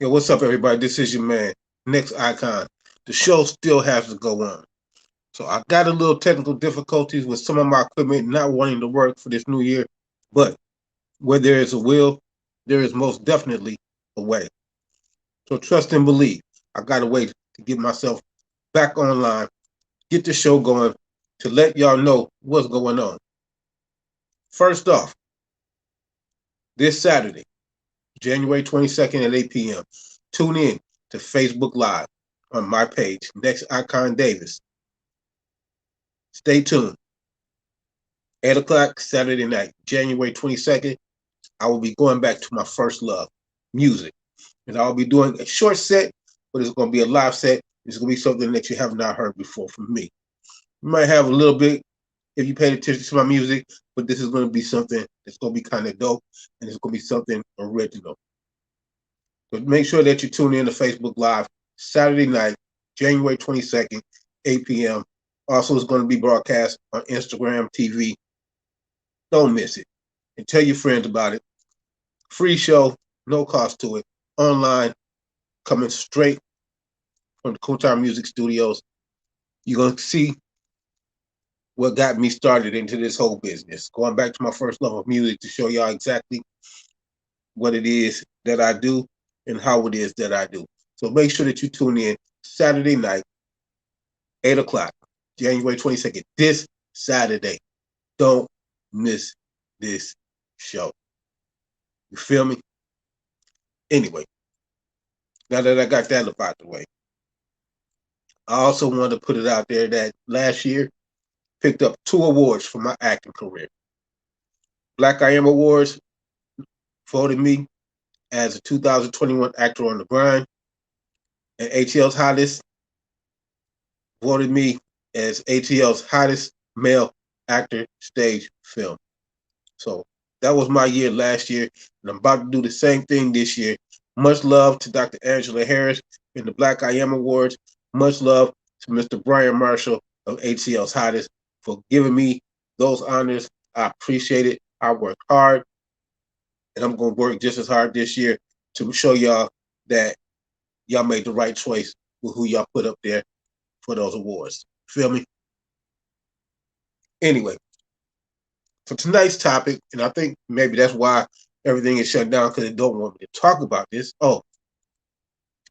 Yo, what's up, everybody? This is your man, Next Icon. The show still has to go on. So I got a little technical difficulties with some of my equipment not wanting to work for this new year, but where there is a will, there is most definitely a way. So trust and believe. I got to wait to get myself back online, get the show going to let y'all know what's going on. First off, this Saturday, January 22nd at 8 p.m., tune in to Facebook Live on my page, Next Icon Davis. Stay tuned. 8 o'clock Saturday night, January 22nd, I will be going back to my first love, music. And I'll be doing a short set, but it's going to be a live set. It's going to be something that you have not heard before from me. You might have a little bit if you paid attention to my music, but this is going to be something that's going to be kind of dope, and it's going to be something original. So make sure that you tune in to Facebook Live Saturday night, January 22nd, 8 p.m. Also, it's going to be broadcast on Instagram TV. Don't miss it. And tell your friends about it. Free show, no cost to it. Online, coming straight from the Cool Time Music Studios. You're going to see what got me started into this whole business. Going back to my first love of music to show y'all exactly what it is that I do and how it is that I do. So make sure that you tune in Saturday night, 8 o'clock, January 22nd, this Saturday. Don't miss this show. You feel me? Anyway, now that I got that about the way, I also want to put it out there that last year picked up 2 awards for my acting career. Black I Am Awards voted me as a 2021 Actor on the Grind, and ATL's Hottest voted me as ATL's Hottest Male Actor Stage Film. So that was my year last year, and I'm about to do the same thing this year. Much love to Dr. Angela Harris in the Black I Am Awards. Much love to Mr. Brian Marshall of ATL's Hottest for giving me those honors. I appreciate it. I work hard, and I'm going to work just as hard this year to show y'all that y'all made the right choice with who y'all put up there for those awards. Feel me? Anyway, for tonight's topic, and I think maybe that's why everything is shut down because they don't want me to talk about this. Oh,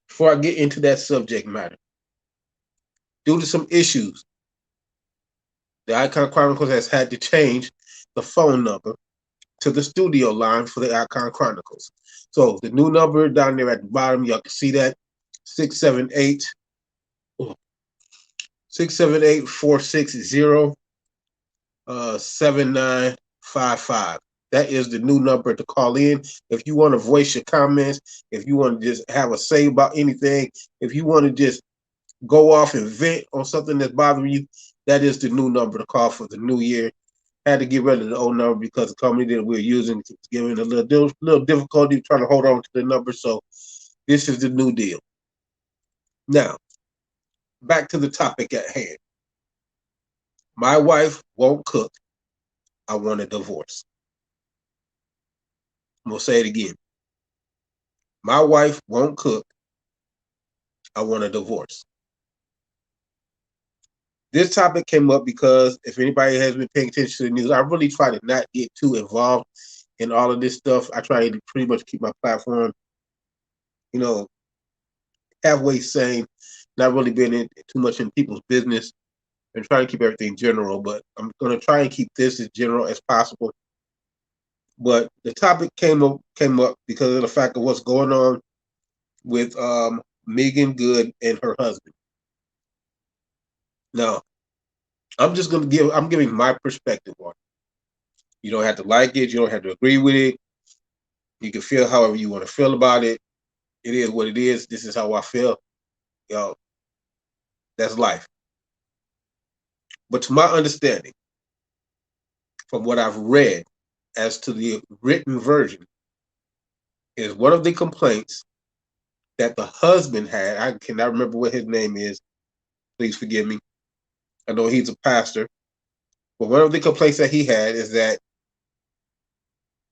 before I get into that subject matter, due to some issues, the ICON Chronicles has had to change the phone number to the studio line for the ICON Chronicles. So the new number down there at the bottom, y'all can see that 678 460 7955. That is the new number to call in. If you want to voice your comments, if you want to just have a say about anything, if you want to just go off and vent on something that's bothering you, that is the new number to call for the new year. Had to get rid of the old number because the company that we're using is giving a little difficulty trying to hold on to the number. So this is the new deal. Now, back to the topic at hand. My wife won't cook. I want a divorce. I'm going to say it again. My wife won't cook. I want a divorce. This topic came up because if anybody has been paying attention to the news, I really try to not get too involved in all of this stuff. I try to pretty much keep my platform, halfway sane, not really being too much in people's business and trying to keep everything general. But I'm going to try and keep this as general as possible. But the topic came up because of the fact of what's going on with Megan Good and her husband. Now, I'm giving my perspective on it. You don't have to like it. You don't have to agree with it. You can feel however you want to feel about it. It is what it is. This is how I feel. That's life. But to my understanding, from what I've read as to the written version, is one of the complaints that the husband had. I cannot remember what his name is. Please forgive me. I know he's a pastor. But one of the complaints that he had is that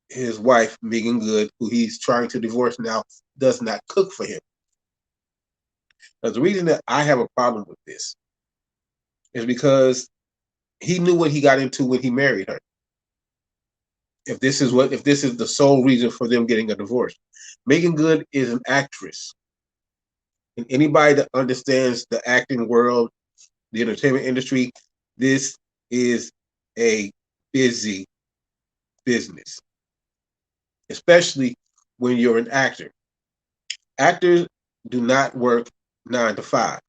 his wife, Megan Good, who he's trying to divorce now, does not cook for him. Now, the reason that I have a problem with this is because he knew what he got into when he married her. If this is the sole reason for them getting a divorce, Megan Good is an actress, and anybody that understands the acting world, the entertainment industry, this is a busy business, especially when you're an actor. Actors do not work 9 to 5.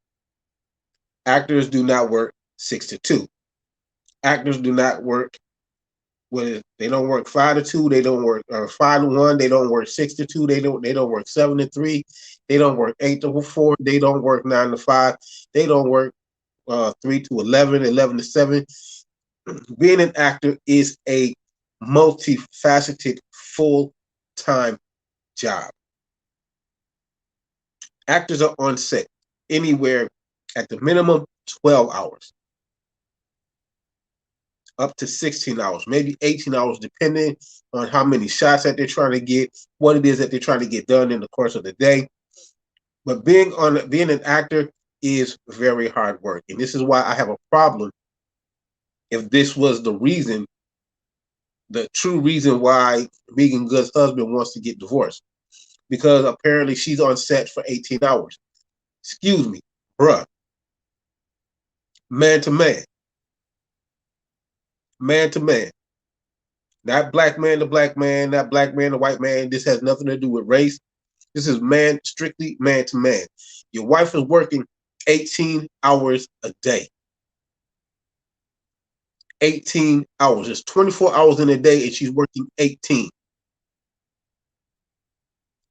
Actors do not work 6 to 2. Actors do not work they don't work 5 to 2. They don't work 5 to 1. They don't work 6 to 2. They don't work 7 to 3. They don't work 8 to 4. They don't work 9 to 5. They don't work 3 to 11, 11 to 7. Being an actor is a multifaceted, full-time job. Actors are on set anywhere at the minimum 12 hours, up to 16 hours, maybe 18 hours, depending on how many shots that they're trying to get, what it is that they're trying to get done in the course of the day. But being an actor is very hard work. And this is why I have a problem if this was the true reason why Megan Good's husband wants to get divorced. Because apparently she's on set for 18 hours. Excuse me, bruh. Man to man. Man to man. Not black man to black man, not black man to white man. This has nothing to do with race. This is strictly man to man. Your wife is working 18 hours a day. 18 hours. There's 24 hours in a day and she's working 18.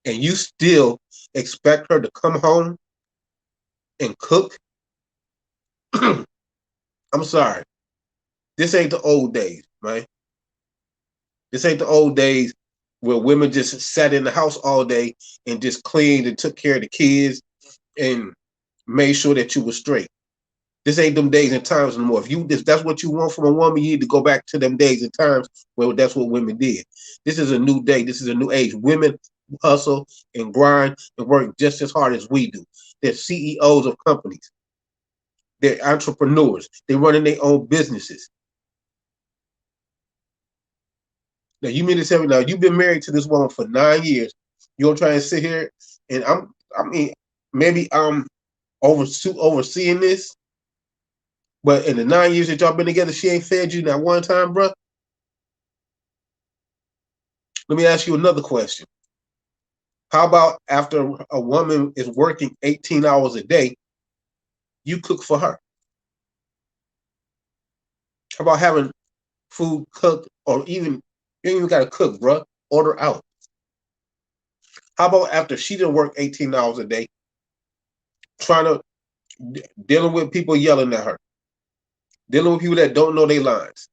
And you still expect her to come home and cook? I'm sorry. This ain't the old days, man. This ain't the old days where women just sat in the house all day and just cleaned and took care of the kids and made sure that you were straight. This ain't them days and times anymore. If that's what you want from a woman, you need to go back to them days and times where that's what women did. This is a new day. This is a new age. Women hustle and grind and work just as hard as we do. They're CEOs of companies. They're entrepreneurs. They're running their own businesses. Now, you mean to tell me now you've been married to this woman for 9 years. You're trying to sit here and maybe I'm overseeing this, but in the 9 years that y'all been together, she ain't fed you not one time, bro. Let me ask you another question. How about after a woman is working 18 hours a day, you cook for her? How about having food cooked, or even you ain't even got to cook, bro? Order out. How about after she didn't work 18 hours a day, dealing with people yelling at her, dealing with people that don't know their lines,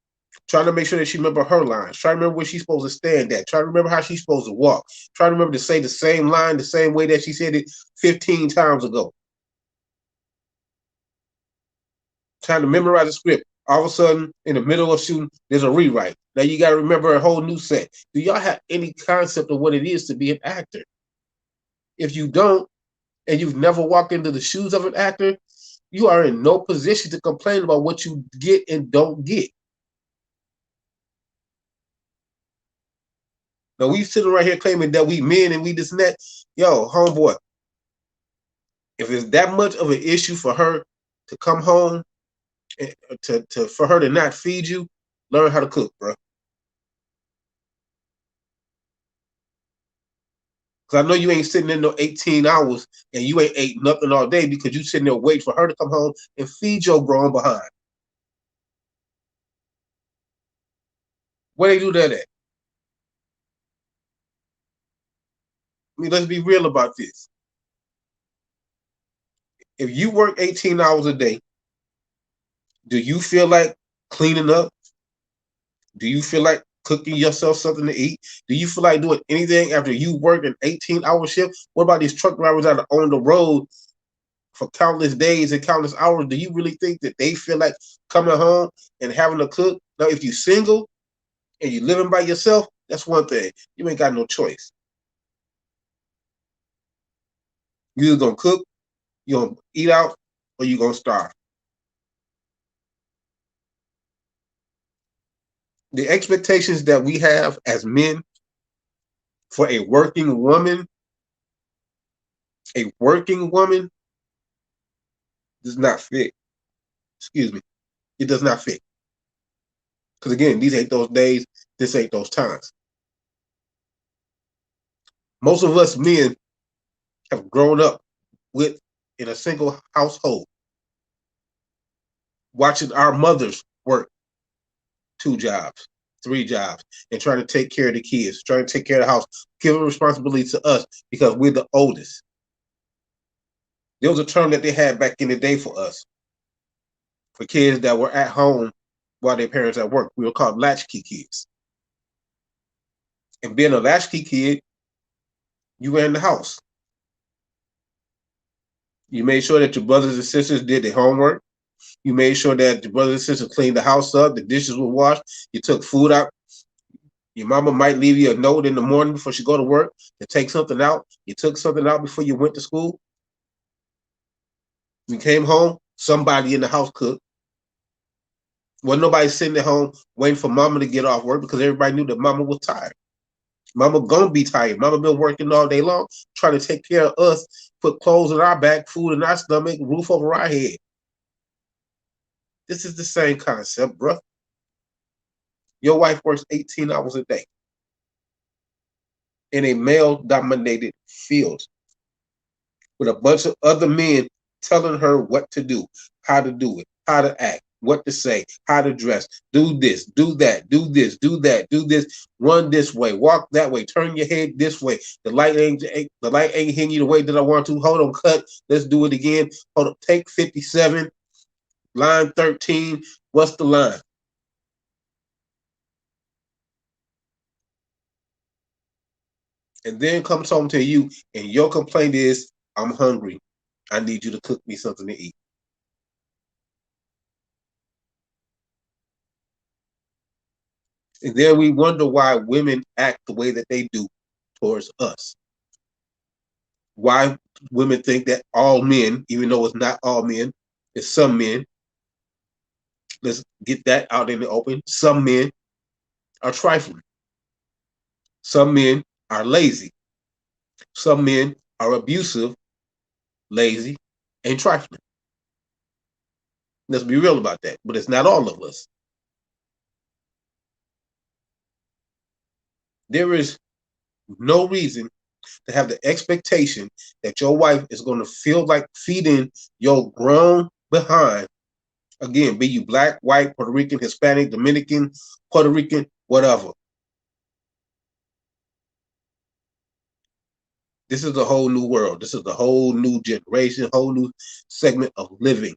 trying to make sure that she remember her lines, trying to remember where she's supposed to stand at, trying to remember how she's supposed to walk, trying to remember to say the same line the same way that she said it 15 times ago, trying to memorize the script. All of a sudden, in the middle of shooting, there's a rewrite. Now you got to remember a whole new set. Do y'all have any concept of what it is to be an actor? If you don't, and you've never walked into the shoes of an actor, you are in no position to complain about what you get and don't get. Now we sitting right here claiming that we men and we this and that. Yo, homeboy, if it's that much of an issue for her to come home and for her to not feed you, learn how to cook, bro. Because I know you ain't sitting in no 18 hours and you ain't ate nothing all day because you sitting there waiting for her to come home and feed your grown behind. Where they do that at? I mean, let's be real about this. If you work 18 hours a day, do you feel like cleaning up? Do you feel like cooking yourself something to eat? Do you feel like doing anything after you work an 18-hour shift? What about these truck drivers that are on the road for countless days and countless hours? Do you really think that they feel like coming home and having to cook? Now, if you're single and you're living by yourself, that's one thing. You ain't got no choice. You either gonna cook, you gonna eat out, or you gonna starve. The expectations that we have as men for a working woman does not fit. Excuse me. It does not fit. Because again, these ain't those days, this ain't those times. Most of us men have grown up with in a single household, watching our mothers work 2 jobs, 3 jobs, and trying to take care of the kids, trying to take care of the house, giving responsibility to us because we're the oldest. There was a term that they had back in the day for us, for kids that were at home while their parents at work. We were called latchkey kids. And being a latchkey kid, you ran the house. You made sure that your brothers and sisters did their homework. You made sure that your brothers and sisters cleaned the house up, the dishes were washed, you took food out. Your mama might leave you a note in the morning before she go to work to take something out. You took something out before you went to school. You came home, somebody in the house cooked. Wasn't nobody sitting at home waiting for mama to get off work because everybody knew that mama was tired. Mama gonna be tired. Mama been working all day long, trying to take care of us, put clothes on our back, food in our stomach, roof over our head. This is the same concept, bro. Your wife works 18 hours a day in a male-dominated field with a bunch of other men telling her what to do, how to do it, how to act, what to say, how to dress, do this, do that, do this, do that, do this, run this way, walk that way, turn your head this way. The light ain't hitting you the way that I want to. Hold on, cut. Let's do it again. Hold on, take 57, line 13. What's the line? And then comes home to you, and your complaint is, I'm hungry. I need you to cook me something to eat. And then we wonder why women act the way that they do towards us. Why women think that all men, even though it's not all men, it's some men. Let's get that out in the open. Some men are trifling. Some men are lazy. Some men are abusive, lazy, and trifling. Let's be real about that. But it's not all of us. There is no reason to have the expectation that your wife is going to feel like feeding your grown behind. Again, be you black, white, Puerto Rican, Hispanic, Dominican, Puerto Rican, whatever. This is a whole new world. This is a whole new generation, whole new segment of living.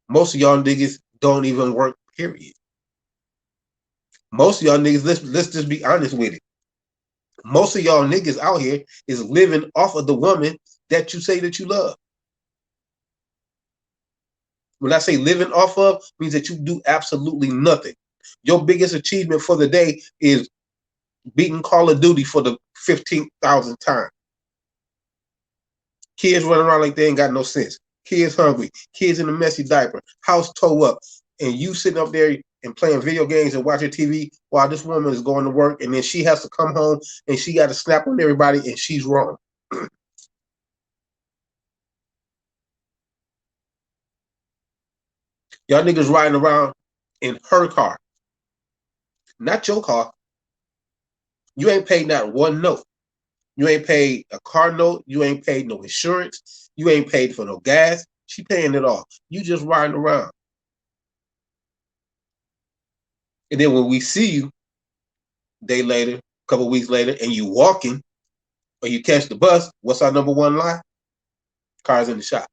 Most of y'all niggas don't even work, period. Most of y'all niggas, let's just be honest with it. Most of y'all niggas out here is living off of the woman that you say that you love. When I say living off of, means that you do absolutely nothing. Your biggest achievement for the day is beating Call of Duty for the 15,000th time. Kids running around like they ain't got no sense. Kids hungry. Kids in a messy diaper. House toe up. And you sitting up there and playing video games and watching TV while this woman is going to work, and then she has to come home and she got to snap on everybody, and she's wrong. Y'all niggas riding around in her car, not your car. You ain't paid not one note. You ain't paid a car note. You ain't paid no insurance. You ain't paid for no gas. She paying it all. You just riding around. And then when we see you a day later, a couple of weeks later, and you walking or you catch the bus, what's our number one lie? Car's in the shop.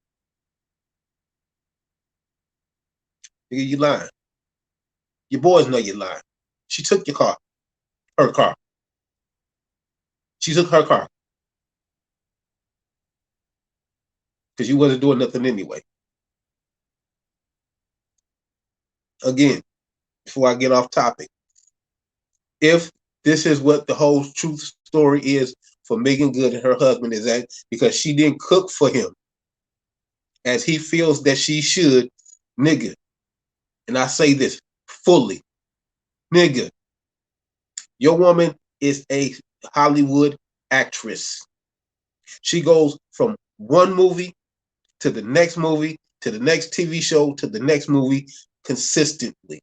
Nigga, you lying. Your boys know you're lying. She took your car, her car. She took her car because you wasn't doing nothing anyway. Again, before I get off topic, if this is what the whole truth story is for Megan Good and her husband is that because she didn't cook for him as he feels that she should, nigga. And I say this fully, nigga, your woman is a Hollywood actress. She goes from one movie to the next movie to the next TV show to the next movie consistently.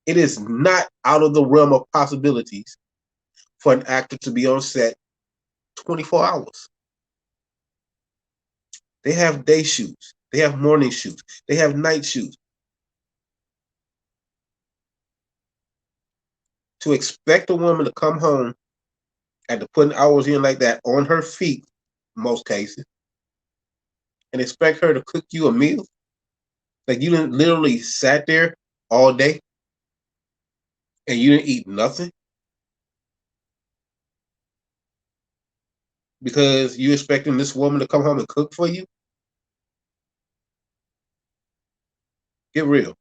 It is not out of the realm of possibilities for an actor to be on set 24 hours. They have day shoots. They have morning shoots. They have night shoots. To expect a woman to come home after putting hours in like that on her feet, in most cases, and expect her to cook you a meal, like you didn't literally sat there all day and you didn't eat nothing because you expecting this woman to come home and cook for you? Get real.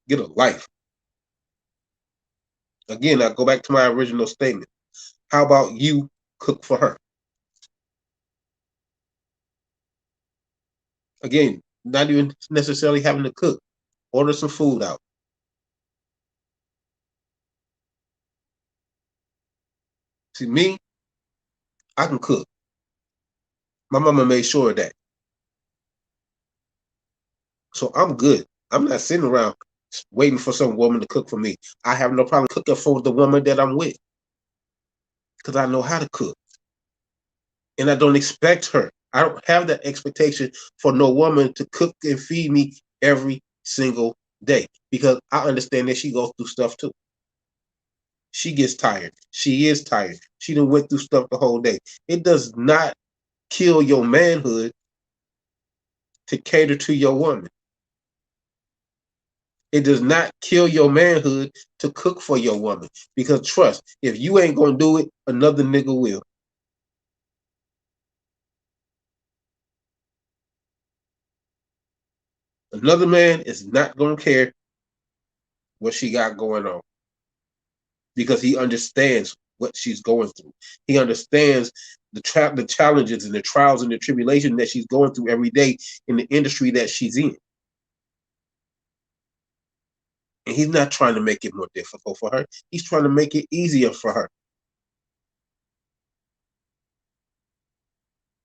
Get a life. Again, I go back to my original statement. How about you cook for her? Again, not even necessarily having to cook. Order some food out. See, me, I can cook. My mama made sure of that. So I'm good. I'm not sitting around waiting for some woman to cook for me. I have no problem cooking for the woman that I'm with because I know how to cook. And I don't expect her. I don't have that expectation for no woman to cook and feed me every single day because I understand that she goes through stuff too. She gets tired. She is tired. She done went through stuff the whole day. It does not kill your manhood to cater to your woman. It does not kill your manhood to cook for your woman. Because trust, if you ain't gonna do it, another nigga will. Another man is not gonna care what she got going on because he understands what she's going through. He understands the challenges and the trials and the tribulation that she's going through every day in the industry that she's in. And he's not trying to make it more difficult for her. He's trying to make it easier for her.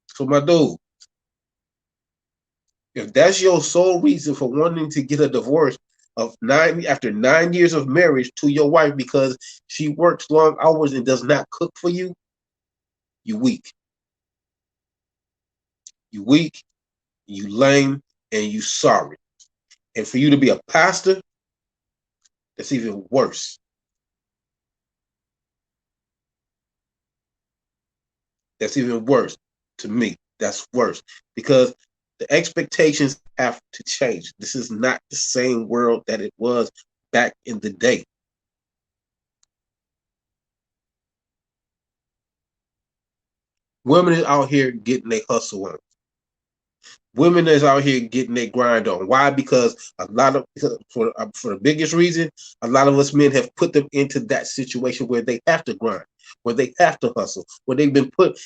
So my dude, if that's your sole reason for wanting to get a divorce after 9 years of marriage to your wife because she works long hours and does not cook for you, you weak. You weak, you lame, and you sorry. And for you to be a pastor, that's even worse. That's even worse to me. That's worse because the expectations have to change. This is not the same world that it was back in the day. Women is out here getting their hustle on. Women is out here getting their grind on. Why? Because for the biggest reason, a lot of us men have put them into that situation where they have to grind, where they have to hustle, where they've been put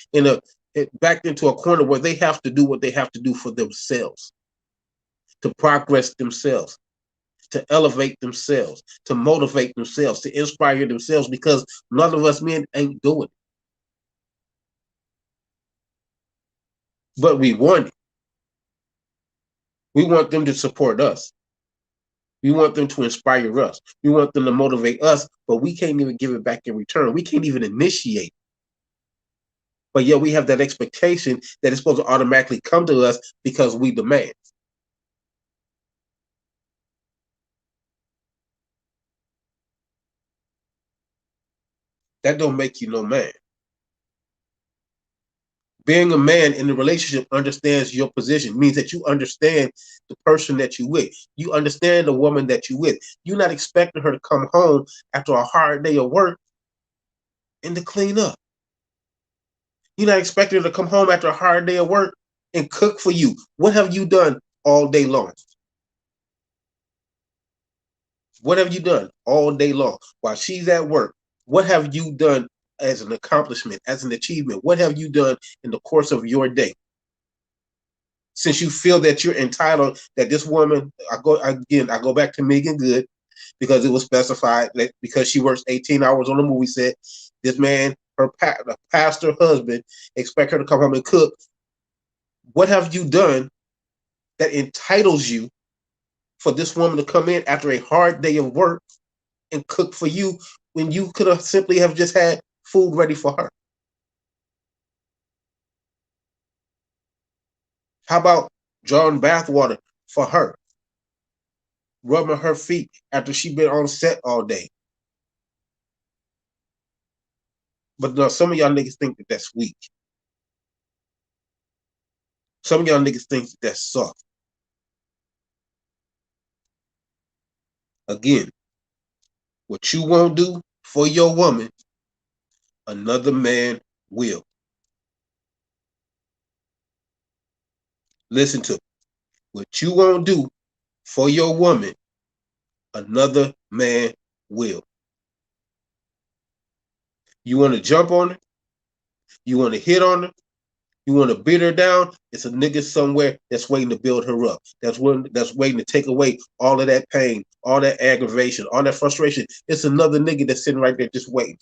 backed into a corner where they have to do what they have to do for themselves, to progress themselves, to elevate themselves, to motivate themselves, to inspire themselves, because none of us men ain't doing it. But we want it. We want them to support us. We want them to inspire us. We want them to motivate us, but we can't even give it back in return. We can't even initiate. But yet we have that expectation that it's supposed to automatically come to us because we demand. That don't make you no man. Being a man in a relationship understands your position, means that you understand the person that you with. You understand the woman that you with. You're not expecting her to come home after a hard day of work and to clean up. You're not expecting her to come home after a hard day of work and cook for you. What have you done all day long? What have you done all day long while she's at work? What have you done as an accomplishment, as an achievement? What have you done in the course of your day? Since you feel that you're entitled, that this woman, I go back to Megan Good, because it was specified that because she works 18 hours on the movie set, this man, the pastor husband, expect her to come home and cook. What have you done that entitles you for this woman to come in after a hard day of work and cook for you when you could have simply have just had food ready for her? How about drawing bathwater for her, rubbing her feet after she been on set all day? But no, some of y'all niggas think that that's weak. Some of y'all niggas think that that's soft. Again, what you won't do for your woman, another man will. Listen to me. What you won't do for your woman, another man will. You want to jump on her? You want to hit on her? You want to beat her down? It's a nigga somewhere that's waiting to build her up. That's waiting to take away all of that pain, all that aggravation, all that frustration. It's another nigga that's sitting right there just waiting.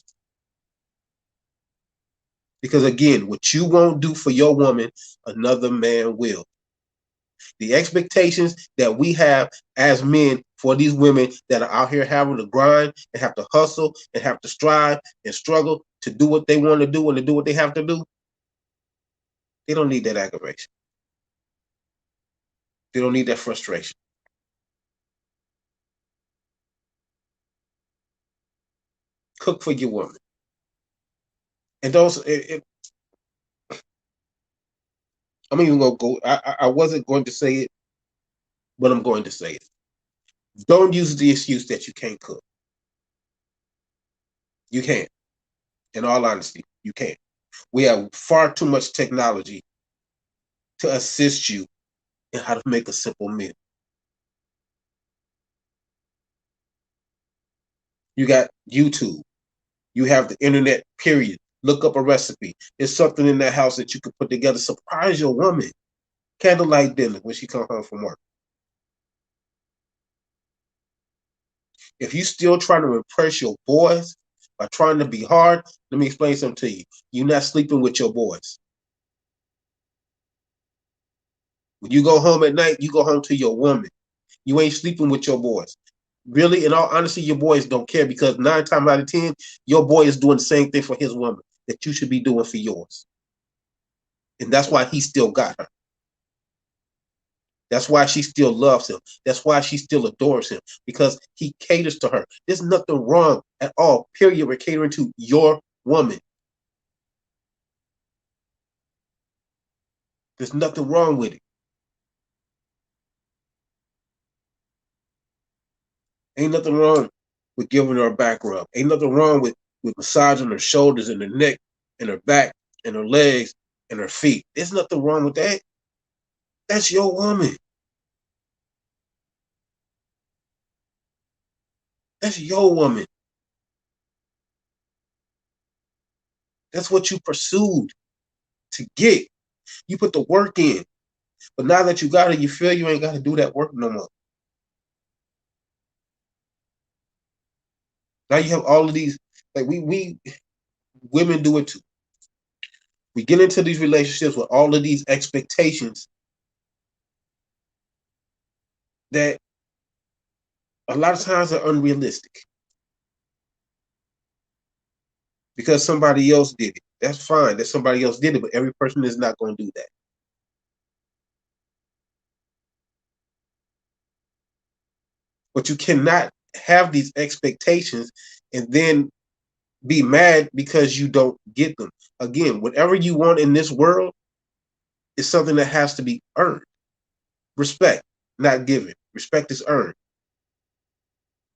Because again, what you won't do for your woman, another man will. The expectations that we have as men for these women that are out here having to grind and have to hustle and have to strive and struggle to do what they want to do and to do what they have to do, they don't need that aggravation. They don't need that frustration. Cook for your woman. And those, I'm even gonna go. I wasn't going to say it, but I'm going to say it. Don't use the excuse that you can't cook. You can't. In all honesty, you can't. We have far too much technology to assist you in how to make a simple meal. You got YouTube. You have the internet, period. Look up a recipe. There's something in that house that you can put together. Surprise your woman. Candlelight dinner when she comes home from work. If you still trying to impress your boys by trying to be hard, let me explain something to you. You're not sleeping with your boys. When you go home at night, you go home to your woman. You ain't sleeping with your boys. Really, in all honesty, your boys don't care, because 9 times out of 10, your boy is doing the same thing for his woman that you should be doing for yours. And that's why he still got her. That's why she still loves him. That's why she still adores him, because he caters to her. There's nothing wrong at all, period, with catering to your woman. There's nothing wrong with it. Ain't nothing wrong with giving her a back rub. Ain't nothing wrong with massaging her shoulders and her neck and her back and her legs and her feet. There's nothing wrong with that. That's your woman. That's your woman. That's what you pursued to get. You put the work in. But now that you got it, you feel you ain't got to do that work no more. Now you have all of these, like we women do it too. We get into these relationships with all of these expectations that a lot of times are unrealistic. Because somebody else did it. That's fine that somebody else did it, but every person is not going to do that. But you cannot have these expectations and then be mad because you don't get them. Again, whatever you want in this world is something that has to be earned. Respect, not given. Respect is earned.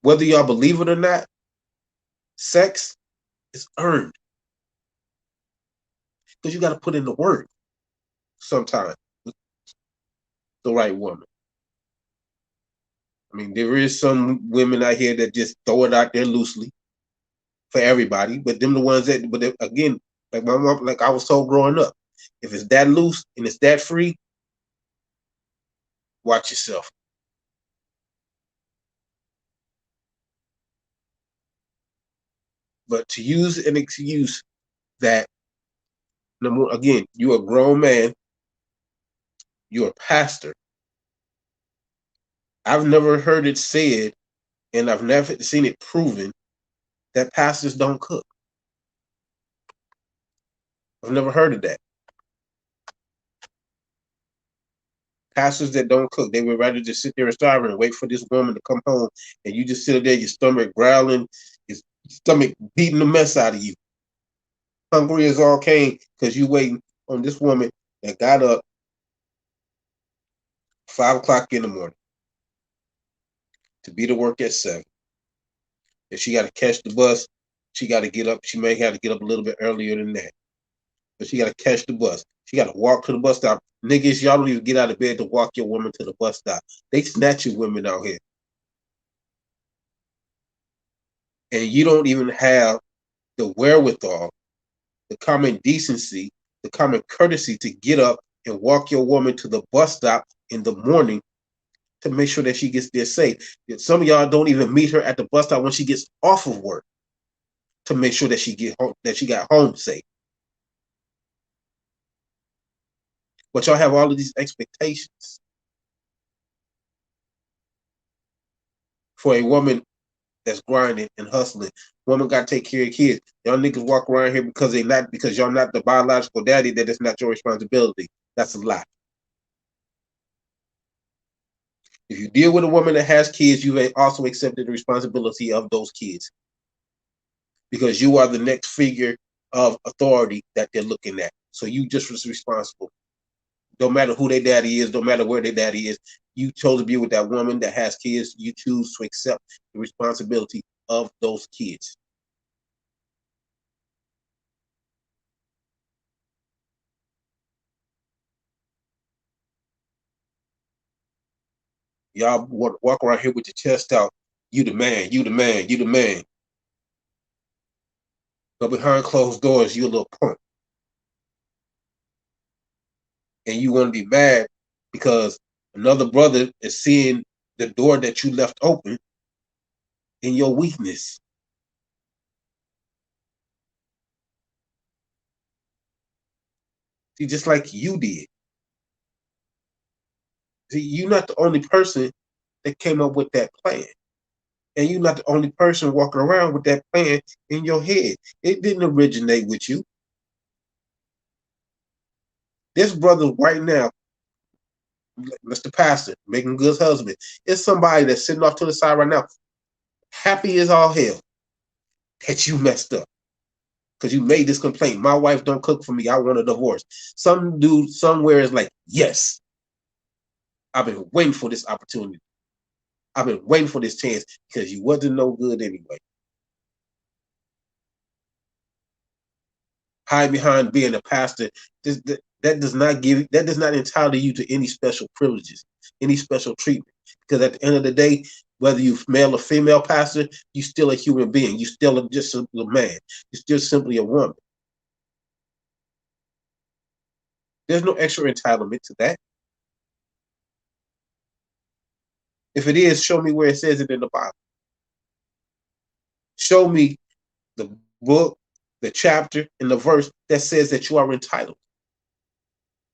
Whether y'all believe it or not, sex is earned. Because you got to put in the work sometimes with the right woman. I mean, there is some women out here that just throw it out there loosely. for everybody, but them the ones that, but again, like my mom, like I was told growing up, if it's that loose and it's that free, watch yourself. But to use an excuse that, again, you're a grown man, you're a pastor. I've never heard it said, and I've never seen it proven that pastors don't cook. I've never heard of that. Pastors that don't cook, they would rather just sit there and starve and wait for this woman to come home, and you just sit there, your stomach growling, your stomach beating the mess out of you, hungry as all came, because you waiting on this woman that got up 5 o'clock in the morning to be to work at 7. If she got to catch the bus, she got to get up. She may have to get up a little bit earlier than that, but she got to catch the bus. She got to walk to the bus stop. Niggas, y'all don't even get out of bed to walk your woman to the bus stop. They snatch your women out here. And you don't even have the wherewithal, the common decency, the common courtesy to get up and walk your woman to the bus stop in the morning to make sure that she gets there safe. Some of y'all don't even meet her at the bus stop when she gets off of work to make sure that she get home, that she got home safe. But y'all have all of these expectations for a woman that's grinding and hustling. Woman got to take care of kids. Y'all niggas walk around here because y'all not the biological daddy, that it's not your responsibility. That's a lie. If you deal with a woman that has kids, you also accepted the responsibility of those kids, because you are the next figure of authority that they're looking at. So you just was responsible. Don't matter who their daddy is, don't matter where their daddy is. You chose to be with that woman that has kids. You choose to accept the responsibility of those kids. Y'all walk around here with your chest out. You the man, you the man, you the man. But behind closed doors, you a little punk. And you want to be mad because another brother is seeing the door that you left open in your weakness. See, just like you did. See, you're not the only person that came up with that plan. And you're not the only person walking around with that plan in your head. It didn't originate with you. This brother right now, Mr. Pastor, making good husband, is somebody that's sitting off to the side right now, happy as all hell that you messed up. Because you made this complaint. My wife don't cook for me. I want a divorce. Some dude somewhere is like, yes, I've been waiting for this opportunity. I've been waiting for this chance because you wasn't no good anyway. Hide behind being a pastor. That does not entitle you to any special privileges, any special treatment. Because at the end of the day, whether you male or female pastor, you still a human being. You still just a man. You're still simply a woman. There's no extra entitlement to that. If it is, show me where it says it in the Bible. Show me the book, the chapter, and the verse that says that you are entitled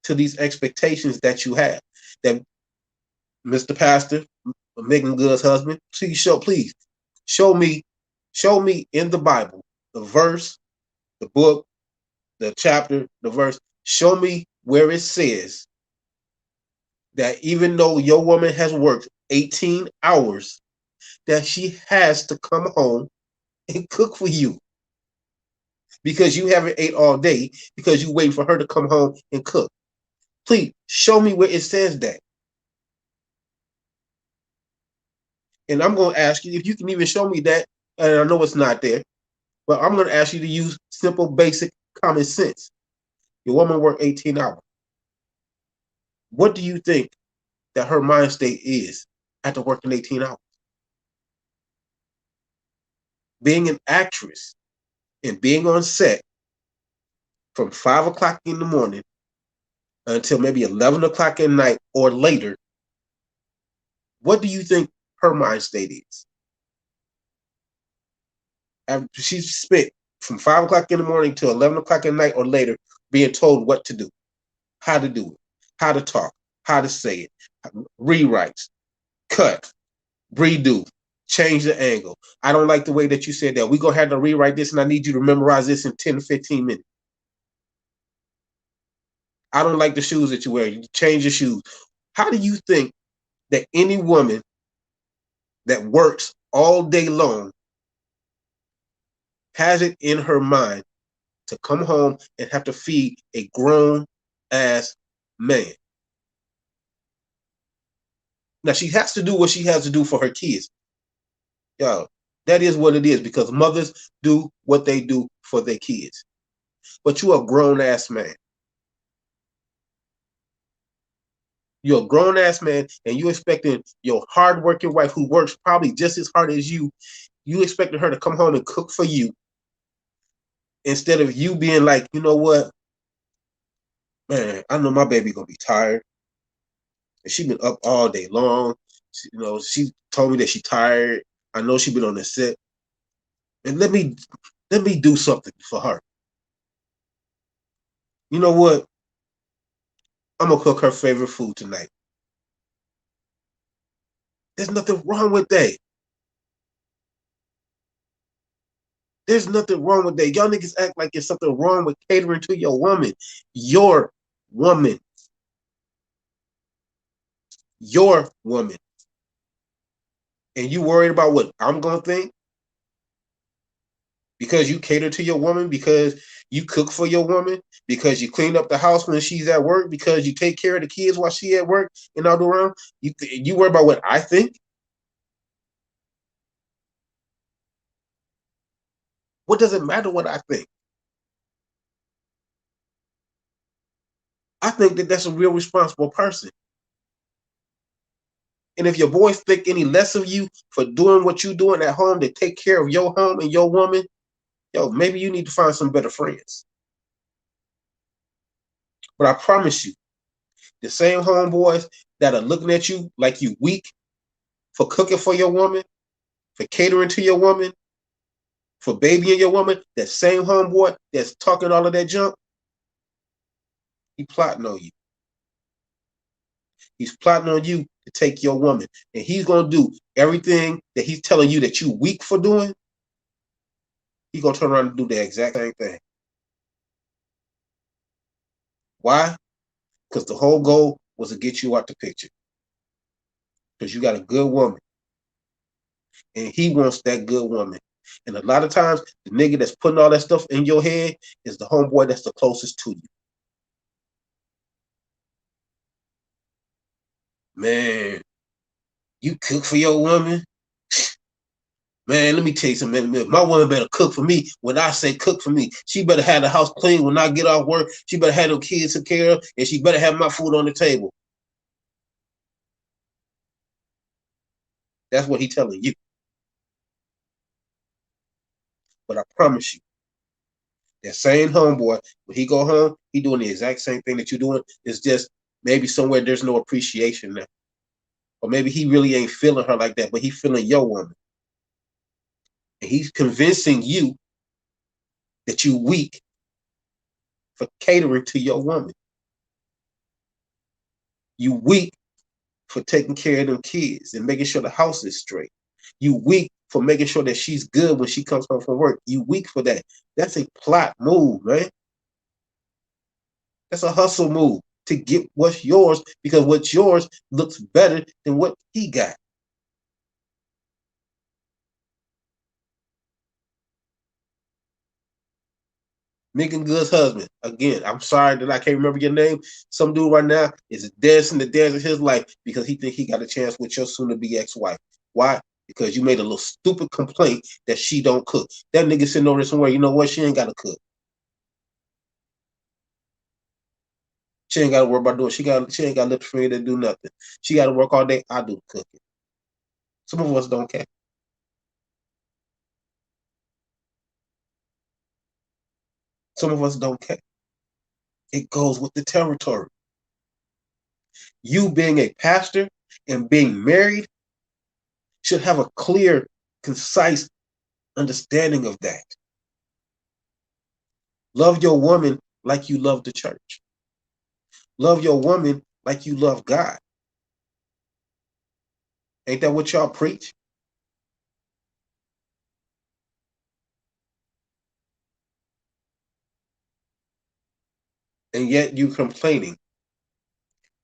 to these expectations that you have. That Mr. Pastor, Megan Good's husband, please show me in the Bible the verse, the book, the chapter, the verse. Show me where it says that even though your woman has worked 18 hours, that she has to come home and cook for you because you haven't ate all day because you waiting for her to come home and cook. Please show me where it says that. And I'm going to ask you if you can even show me that. And I know it's not there, but I'm going to ask you to use simple, basic, common sense. Your woman worked 18 hours. What do you think that her mind state is after working 18 hours? Being an actress, and being on set from 5 o'clock in the morning until maybe 11 o'clock at night or later, what do you think her mind state is? After she spent from 5 o'clock in the morning to 11 o'clock at night or later being told what to do, how to do it, how to talk, how to say it, rewrites, cut, redo, change the angle. I don't like the way that you said that. We're going to have to rewrite this, and I need you to memorize this in 10 to 15 minutes. I don't like the shoes that you wear. You change your shoes. How do you think that any woman that works all day long has it in her mind to come home and have to feed a grown-ass man? Now, she has to do what she has to do for her kids. Yo, that is what it is, because mothers do what they do for their kids. But you're a grown-ass man. You're a grown-ass man, and you expecting your hard-working wife, who works probably just as hard as you expecting her to come home and cook for you, instead of you being like, you know what, man, I know my baby gonna be tired, and she been up all day long. She told me that she tired. I know she been on the set, and let me do something for her. You know what? I'm gonna cook her favorite food tonight. There's nothing wrong with that. There's nothing wrong with that. Y'all niggas act like there's something wrong with catering to your woman. Your woman. Your woman. And you worried about what I'm gonna think? Because you cater to your woman, because you cook for your woman, because you clean up the house when she's at work, because you take care of the kids while she at work and all around. You worry about what I think? What does it matter what I think? I think that that's a real responsible person. And if your boys think any less of you for doing what you're doing at home to take care of your home and your woman, yo, maybe you need to find some better friends. But I promise you, the same homeboys that are looking at you like you weak for cooking for your woman, for catering to your woman, for babying your woman, that same homeboy that's talking all of that junk, he plotting on you. He's plotting on you to take your woman. And he's going to do everything that he's telling you that you weak for doing. He's going to turn around and do the exact same thing. Why? Because the whole goal was to get you out the picture. Because you got a good woman. And he wants that good woman. And a lot of times, the nigga that's putting all that stuff in your head is the homeboy that's the closest to you. Man, you cook for your woman? Man, let me tell you something. My woman better cook for me when I say cook for me. She better have the house clean when I get off work. She better have them kids taken care of, and she better have my food on the table. That's what he's telling you. But I promise you, that same homeboy, when he go home, he doing the exact same thing that you're doing. It's just maybe somewhere there's no appreciation there. Or maybe he really ain't feeling her like that, but he feeling your woman. And he's convincing you that you weak for catering to your woman. You weak for taking care of them kids and making sure the house is straight. You weak for making sure that she's good when she comes home from work. You weak for that. That's a plot move, man. That's a hustle move to get what's yours, because what's yours looks better than what he got. Megan Good's husband. Again, I'm sorry that I can't remember your name. Some dude right now is dancing the dance of his life because he think he got a chance with your soon-to-be ex-wife. Why? Because you made a little stupid complaint that she don't cook. That nigga sitting over there somewhere, you know what? She ain't got to cook. She ain't got to worry about doing. She ain't got lips for me to do nothing. She got to work all day. I do the cooking. Some of us don't care. Some of us don't care. It goes with the territory. You being a pastor and being married should have a clear, concise understanding of that. Love your woman like you love the church. Love your woman like you love God. Ain't that what y'all preach? And yet you complaining.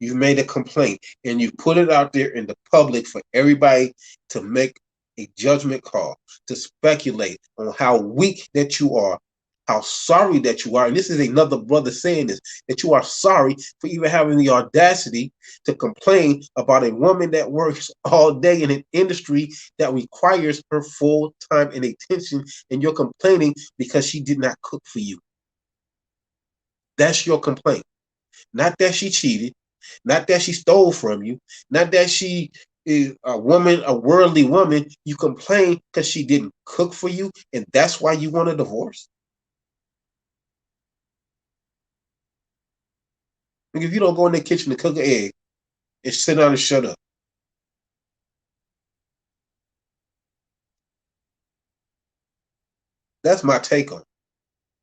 You've made a complaint and you put it out there in the public for everybody to make a judgment call, to speculate on how weak that you are, how sorry that you are. And this is another brother saying this, that you are sorry for even having the audacity to complain about a woman that works all day in an industry that requires her full time and attention, and you're complaining because she did not cook for you. That's your complaint. Not that she cheated, not that she stole from you, not that she is a woman, a worldly woman. You complain because she didn't cook for you, and that's why you want a divorce. Like if you don't go in the kitchen to cook an egg and sit down and shut up. That's my take on it.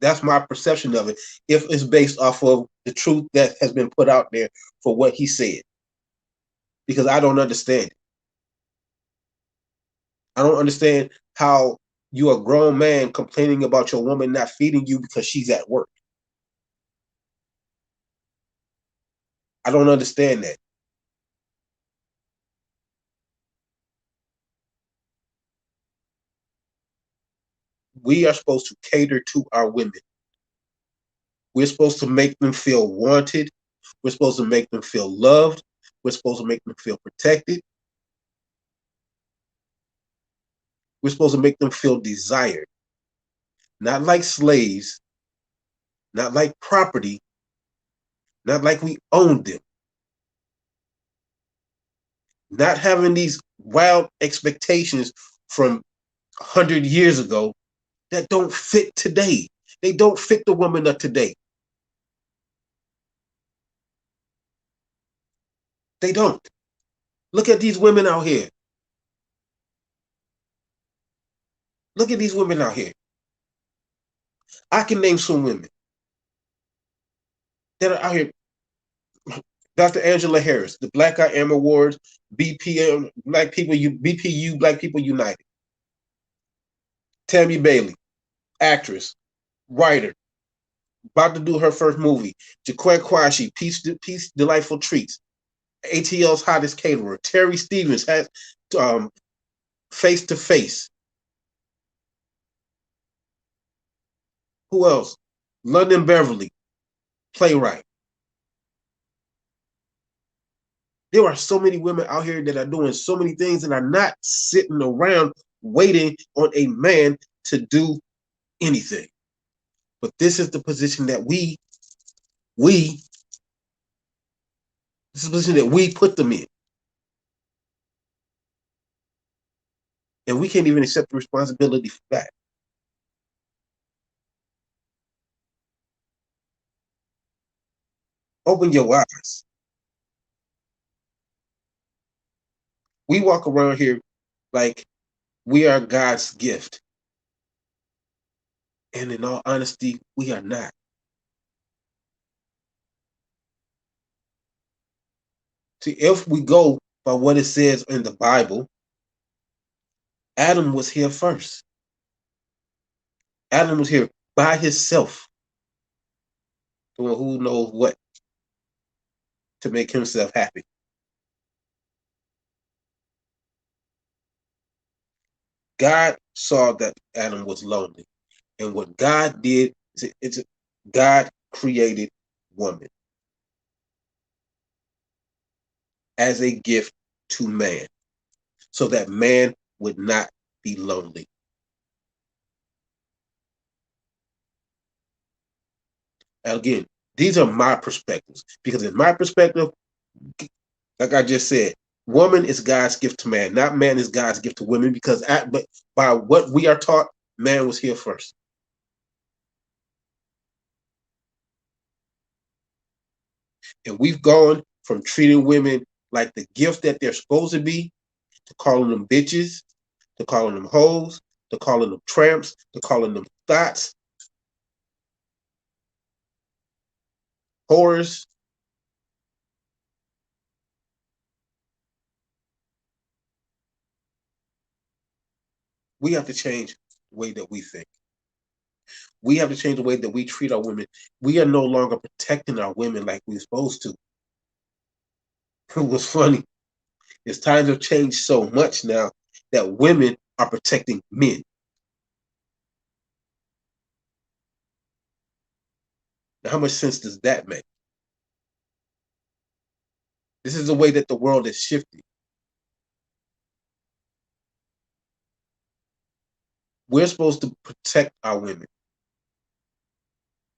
That's my perception of it. If it's based off of the truth that has been put out there for what he said, because I don't understand it. I don't understand how you're a grown man complaining about your woman not feeding you because she's at work. I don't understand that. We are supposed to cater to our women. We're supposed to make them feel wanted. We're supposed to make them feel loved. We're supposed to make them feel protected. We're supposed to make them feel desired. Not like slaves, not like property, not like we own them. Not having these wild expectations from 100 years ago that don't fit today. They don't fit the woman of today. They don't. Look at these women out here. Look at these women out here. I can name some women that are out here. Dr. Angela Harris, the Black I Am Awards, BPM, Black People, BPU, Black People United. Tammy Bailey, actress, writer, about to do her first movie. Jaquette Quashie, Peace Delightful Treats. ATL's hottest caterer. Terry Stevens has Face to Face. Who else? London Beverly, playwright. There are so many women out here that are doing so many things and are not sitting around waiting on a man to do anything. But this is the position that this is the position that we put them in. And we can't even accept the responsibility for that. Open your eyes. We walk around here like we are God's gift. And in all honesty, we are not. See, if we go by what it says in the Bible, Adam was here first. Adam was here by himself, doing who knows what to make himself happy. God saw that Adam was lonely. And what God did is God created woman as a gift to man so that man would not be lonely. And again, these are my perspectives because in my perspective, like I just said, woman is God's gift to man, not man is God's gift to women because but by what we are taught, man was here first. And we've gone from treating women like the gift that they're supposed to be, to calling them bitches, to calling them hoes, to calling them tramps, to calling them thots, whores. We have to change the way that we think. We have to change the way that we treat our women. We are no longer protecting our women like we're supposed to. What's funny is times have changed so much now that women are protecting men. Now, how much sense does that make? This is the way that the world is shifting. We're supposed to protect our women,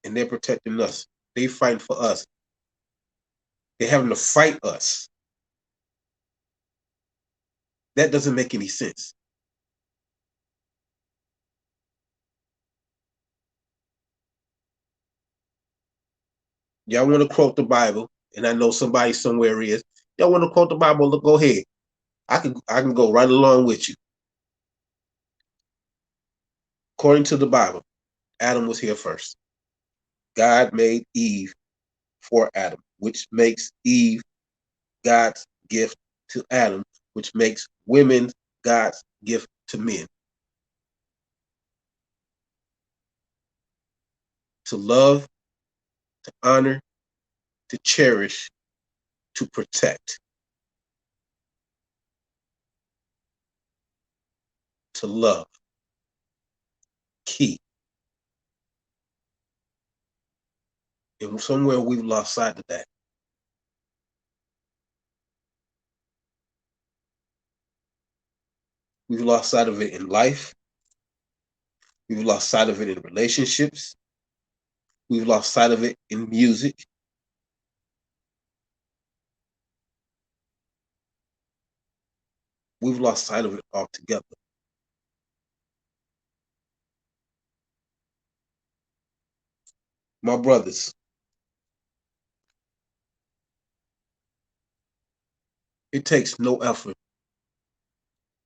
and they're protecting us. They fighting for us. They're having to fight us. That doesn't make any sense. Y'all want to quote the Bible, and I know somebody somewhere is. Y'all want to quote the Bible? Look, go ahead. I can go right along with you. According to the Bible, Adam was here first. God made Eve for Adam, which makes Eve God's gift to Adam, which makes women God's gift to men. To love, to honor, to cherish, to protect, to love. Key. And somewhere we've lost sight of that. We've lost sight of it in life. We've lost sight of it in relationships. We've lost sight of it in music. We've lost sight of it altogether. My brothers, it takes no effort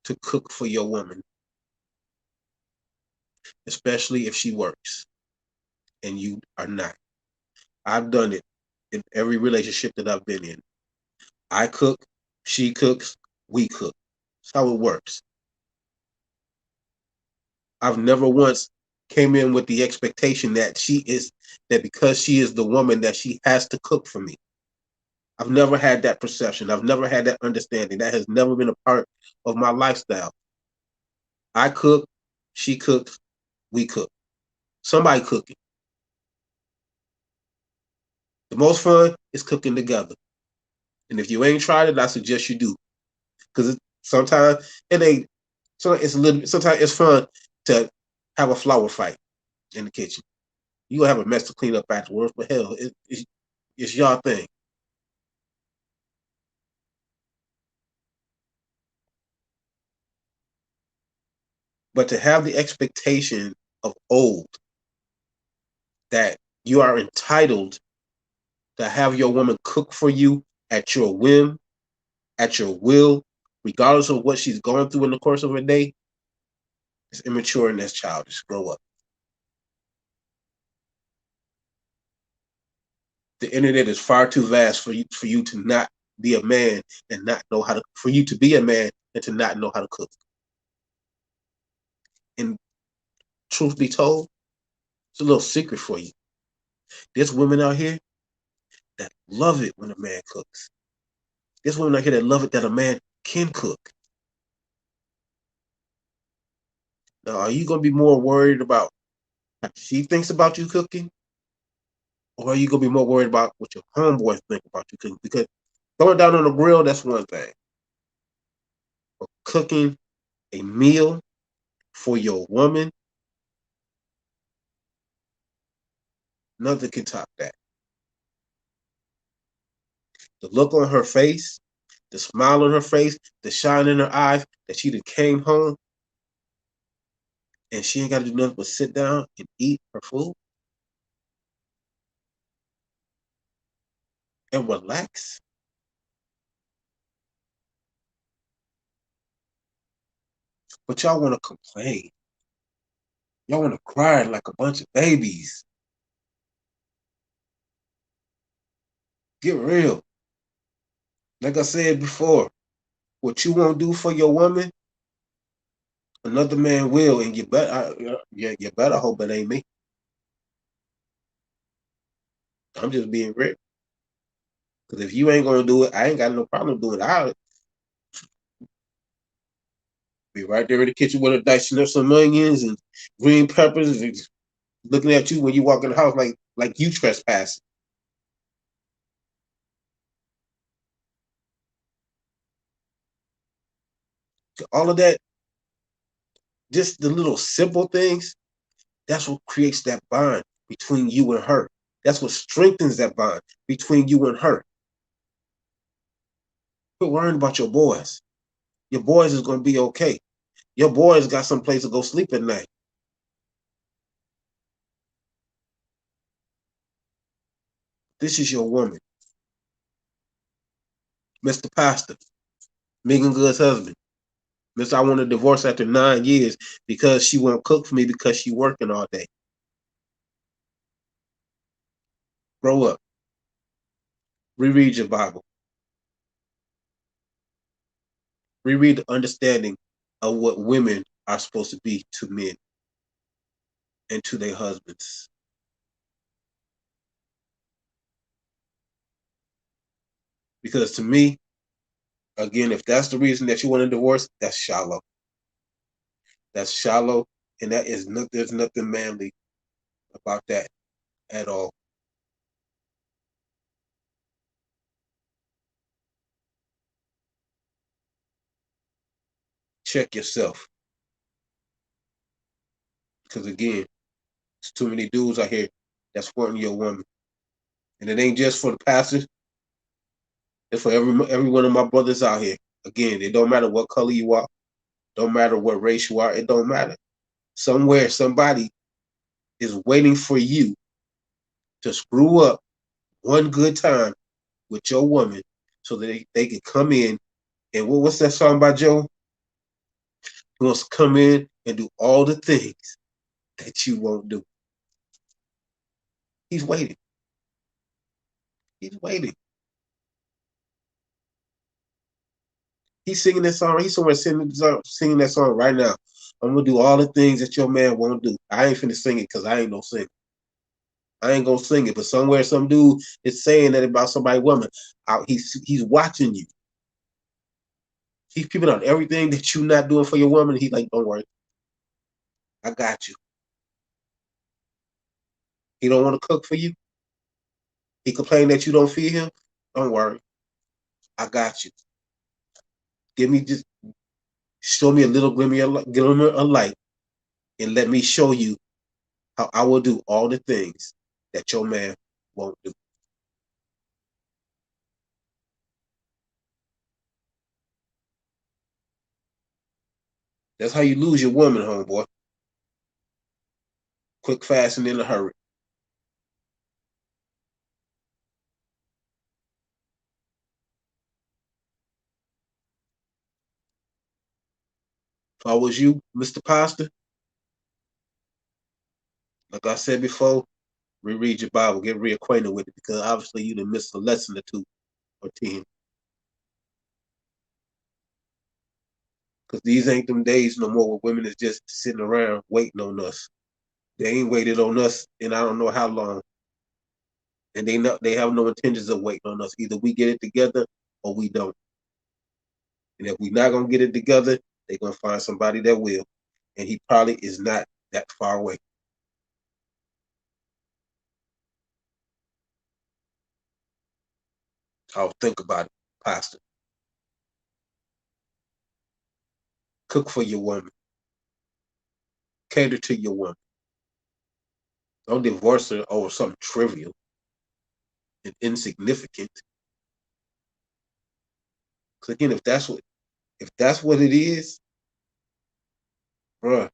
to cook for your woman, especially if she works and you are not. I've done it in every relationship that I've been in. I cook, she cooks, we cook. That's how it works. I've never once came in with the expectation that because she is the woman that she has to cook for me. I've never had that perception. I've never had that understanding. That has never been a part of my lifestyle. I cook, she cooks, we cook. Somebody cooking. The most fun is cooking together. And if you ain't tried it, I suggest you do. Because sometimes it ain't. So it's a little. Sometimes it's fun to have a flower fight in the kitchen. You gonna have a mess to clean up afterwards, but hell, it's y'all thing. But to have the expectation of old that you are entitled to have your woman cook for you at your whim, at your will, regardless of what she's going through in the course of a day, is immature and that's childish. Grow up. The internet is far too vast for you to not be a man and not know how to for you to be a man and to not know how to cook. And truth be told, it's a little secret for you. There's women out here that love it when a man cooks. There's women out here that love it that a man can cook. Now, are you gonna be more worried about how she thinks about you cooking, or are you gonna be more worried about what your homeboys think about you cooking? Because throwing down on the grill, that's one thing. But cooking a meal for your woman, nothing can top that. The look on her face, the smile on her face, the shine in her eyes that she done came home and she ain't got to do nothing but sit down and eat her food. and relax. But y'all want to complain. Y'all want to cry like a bunch of babies. Get real. Like I said before, what you won't do for your woman, another man will, and you better hope it ain't me. I'm just being real. Because if you ain't gonna do it, I ain't got no problem doing it. I'll be right there in the kitchen with a dicing up some onions and green peppers, and looking at you when you walk in the house like you trespassing. All of that, just the little simple things, that's what creates that bond between you and her. That's what strengthens that bond between you and her. Quit worrying about your boys. Your boys is gonna be okay. Your boys got some place to go sleep at night. This is your woman, Mr. Pastor, Megan Good's husband. Mister, I want a divorce after 9 years because she won't cook for me because she working all day. Grow up. Reread your Bible. Reread the understanding of what women are supposed to be to men and to their husbands. Because to me, again, if that's the reason that you want a divorce, that's shallow. That's shallow, and that is not, there's nothing manly about that at all. Check yourself. Because again, there's too many dudes out here that's wanting your woman. And it ain't just for the pastors, it's for every one of my brothers out here. Again, it don't matter what color you are, don't matter what race you are, it don't matter. Somewhere, somebody is waiting for you to screw up one good time with your woman so that they can come in and what's that song by Joe? He wants to come in and do all the things that you won't do. He's waiting. He's waiting. He's singing that song. He's somewhere singing that song right now. I'm gonna do all the things that your man won't do. I ain't finna sing it because I ain't no singer. I ain't gonna sing it, but somewhere some dude is saying that about somebody woman. He's watching you. He's peeping on everything that you're not doing for your woman. He's like, don't worry, I got you. He don't want to cook for you. He complained that you don't feed him. Don't worry, I got you. Give me just show me a little glimmer of light, and let me show you how I will do all the things that your man won't do. That's how you lose your woman, homeboy. Quick, fast, and in a hurry. If I was you, Mr. Pastor, like I said before, reread your Bible, get reacquainted with it, because obviously you done missed a lesson or two or 10. Because these ain't them days no more where women is just sitting around waiting on us. They ain't waited on us in I don't know how long. And they have no intentions of waiting on us. Either we get it together or we don't. And if we're not gonna get it together, they're gonna find somebody that will. And he probably is not that far away. I'll think about it, Pastor. Cook for your woman. Cater to your woman. Don't divorce her over something trivial and insignificant. Because again, if that's what it is, bruh,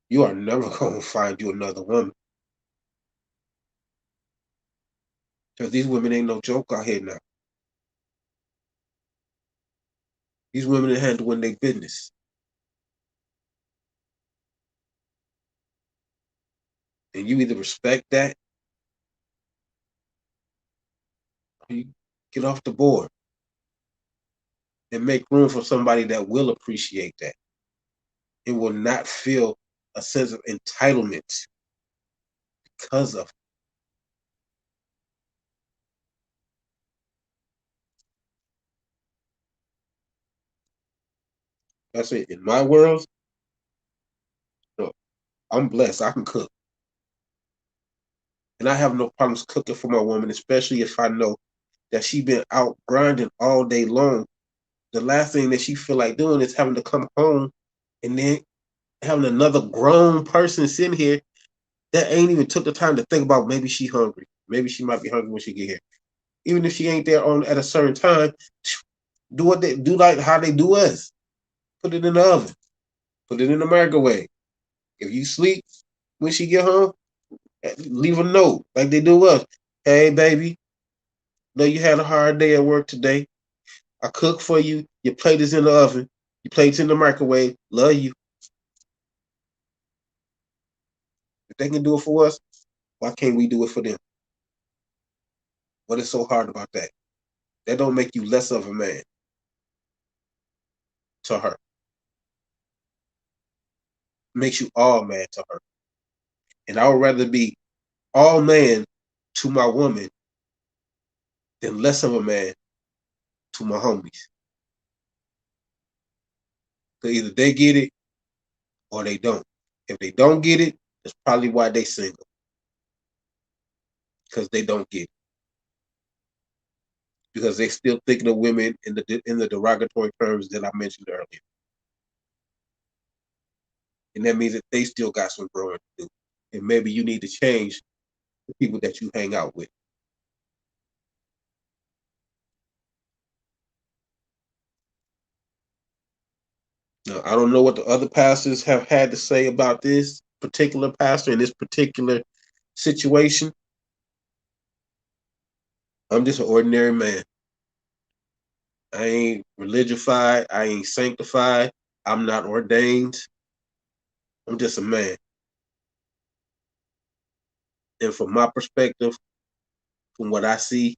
you are never gonna find you another woman. Because these women ain't no joke out here now. These women are handling their business. And you either respect that or you get off the board and make room for somebody that will appreciate that. It will not feel a sense of entitlement because of it. That's it. In my world, no, I'm blessed. I can cook. And I have no problems cooking for my woman, especially if I know that she been out grinding all day long. The last thing that she feel like doing is having to come home and then having another grown person sitting here that ain't even took the time to think about maybe she hungry. Maybe she might be hungry when she get here. Even if she ain't there on at a certain time, do what they do like how they do us. Put it in the oven. Put it in the microwave. If you sleep when she get home, leave a note like they do us. Hey baby, know you had a hard day at work today. I cook for you. Your plate is in the oven. Your plate's in the microwave. Love you. If they can do it for us, why can't we do it for them? What is so hard about that? That don't make you less of a man to her. It makes you all man to her. And I would rather be all man to my woman than less of a man to my homies. So either they get it or they don't. If they don't get it, that's probably why they single. Because they don't get it. Because they still thinking of women in the derogatory terms that I mentioned earlier. And that means that they still got some growing to do. And maybe you need to change the people that you hang out with. Now, I don't know what the other pastors have had to say about this particular pastor in this particular situation. I'm just an ordinary man. I ain't religified. I ain't sanctified. I'm not ordained. I'm just a man. And from my perspective, from what I see,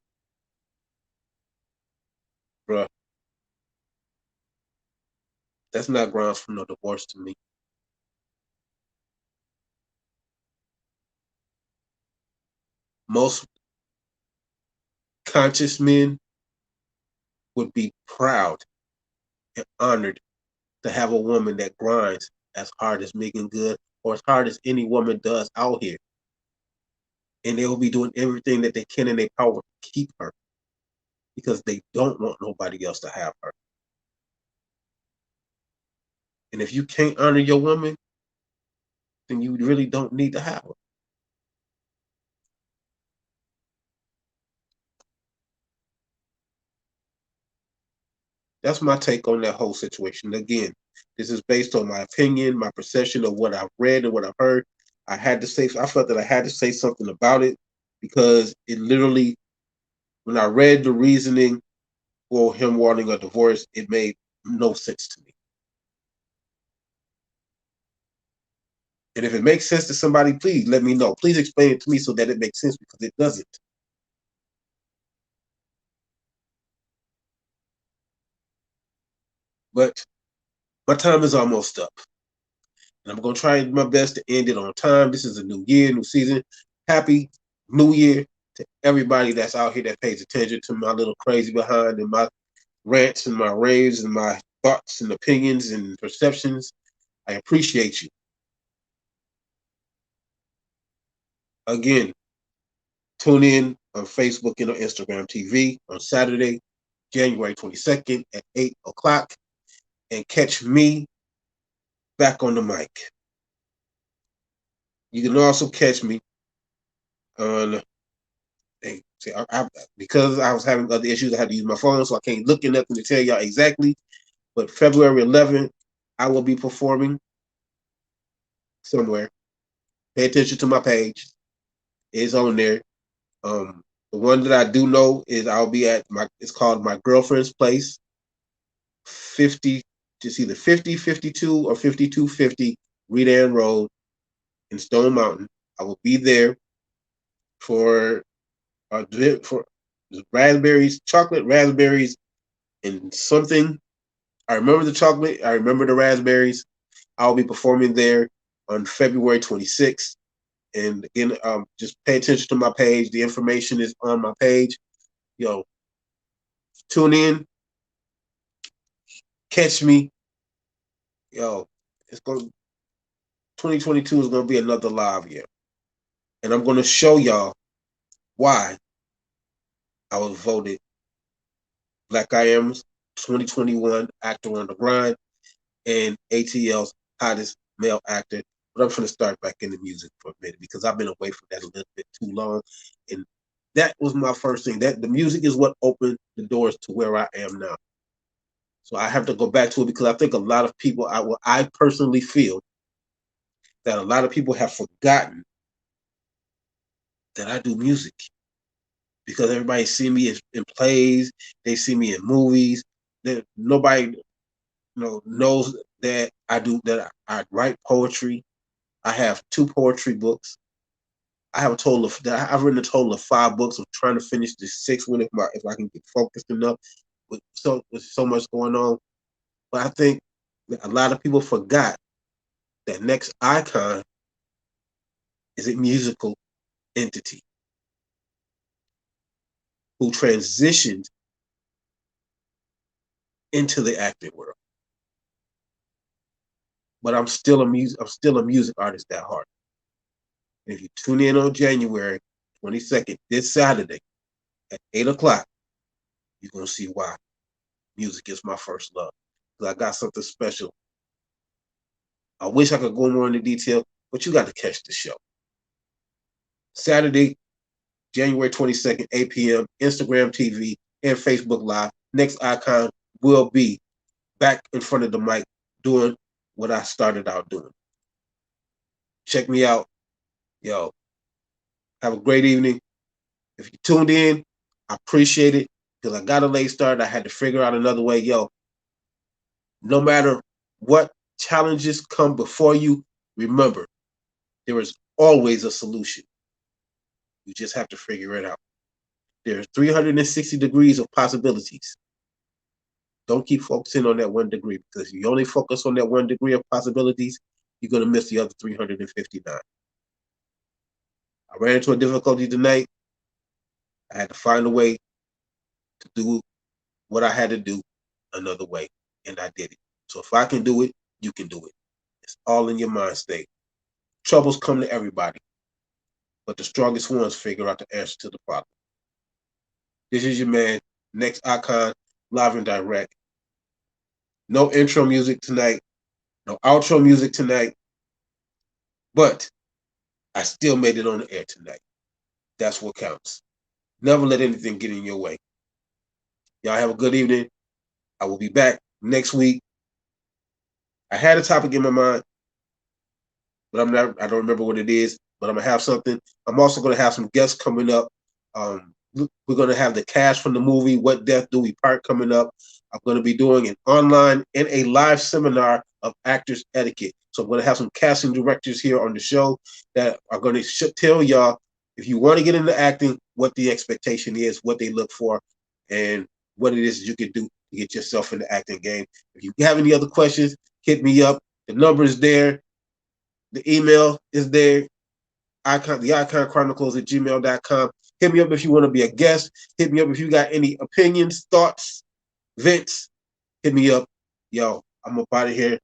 bruh, that's not grounds for no divorce to me. Most conscious men would be proud and honored to have a woman that grinds as hard as Megan Good or as hard as any woman does out here. And they will be doing everything that they can in their power to keep her because they don't want nobody else to have her. And if you can't honor your woman, then you really don't need to have her. That's my take on that whole situation. Again, this is based on my opinion, my perception of what I've read and what I've heard. I felt that I had to say something about it because it literally, when I read the reasoning for him wanting a divorce, it made no sense to me. And if it makes sense to somebody, please let me know. Please explain it to me so that it makes sense because it doesn't. But my time is almost up. And I'm going to try my best to end it on time. This is a new year, new season. Happy New Year to everybody that's out here that pays attention to my little crazy behind and my rants and my raves and my thoughts and opinions and perceptions. I appreciate you. Again, tune in on Facebook and on Instagram TV on Saturday, January 22nd at 8 o'clock and catch me back on the mic. You can also catch me on because I was having other issues, I had to use my phone, so I can't look at nothing to tell y'all exactly. But February 11th, I will be performing somewhere. Pay attention to my page; it's on there. The one that I do know is I'll be at it's called My Girlfriend's Place, 50, just either 5052 or 5250 Redan Road in Stone Mountain. I will be there for for raspberries, chocolate raspberries, and something. I remember the chocolate. I remember the raspberries. I'll be performing there on February 26th. And again, just pay attention to my page. The information is on my page. Yo, tune in, catch me. Yo, it's going 2022 is going to be another live year, and I'm going to show y'all why I was voted Black I Am's 2021 Actor on the Grind and ATL's hottest male actor. But I'm going to start back in the music for a minute because I've been away from that a little bit too long, and that was my first thing. That the music is what opened the doors to where I am now. So I have to go back to it because I think a lot of people, I personally feel that a lot of people have forgotten that I do music because everybody see me in plays, they see me in movies. That nobody knows that I write poetry. I have 2 poetry books. I have a total of I've written a total of 5 books. I'm trying to finish the 6th one if I can get focused enough with so much going on. But I think that a lot of people forgot that next icon is a musical entity who transitioned into the acting world. But I'm still a music artist at heart. And if you tune in on January 22nd, this Saturday at 8 o'clock, you're gonna see why music is my first love. Because I got something special. I wish I could go more into detail, but you got to catch the show. Saturday, January 22nd, 8 p.m., Instagram TV and Facebook Live. Next icon will be back in front of the mic doing what I started out doing. Check me out. Yo, have a great evening. If you tuned in, I appreciate it because I got a late start. I had to figure out another way. Yo, no matter what challenges come before you, remember, there is always a solution. You just have to figure it out. There are 360 degrees of possibilities. Don't keep focusing on that 1 degree because if you only focus on that 1 degree of possibilities, you're going to miss the other 359. I ran into a difficulty tonight. I had to find a way to do what I had to do another way, and I did it. So if I can do it, you can do it. It's all in your mind state. Troubles come to everybody, but the strongest ones figure out the answer to the problem. This is your man, Next Icon, live and direct. No intro music tonight, no outro music tonight, but I still made it on the air tonight. That's what counts. Never let anything get in your way. Y'all have a good evening. I will be back next week. I had a topic in my mind, but I don't remember what it is, but I'm gonna have something. I'm also gonna have some guests coming up. We're gonna have the cast from the movie What Death Do We Part coming up. I'm gonna be doing an online and a live seminar of actors etiquette. So I'm gonna have some casting directors here on the show that are gonna tell y'all if you want to get into acting, what the expectation is, what they look for, and what it is you can do to get yourself in the acting game. If you have any other questions, hit me up. The number is there. The email is there. The ICON Chronicles at gmail.com. Hit me up if you want to be a guest. Hit me up if you got any opinions, thoughts, vents. Hit me up. Yo, I'm up out of here.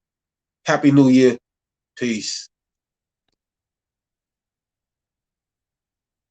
Happy New Year. Peace.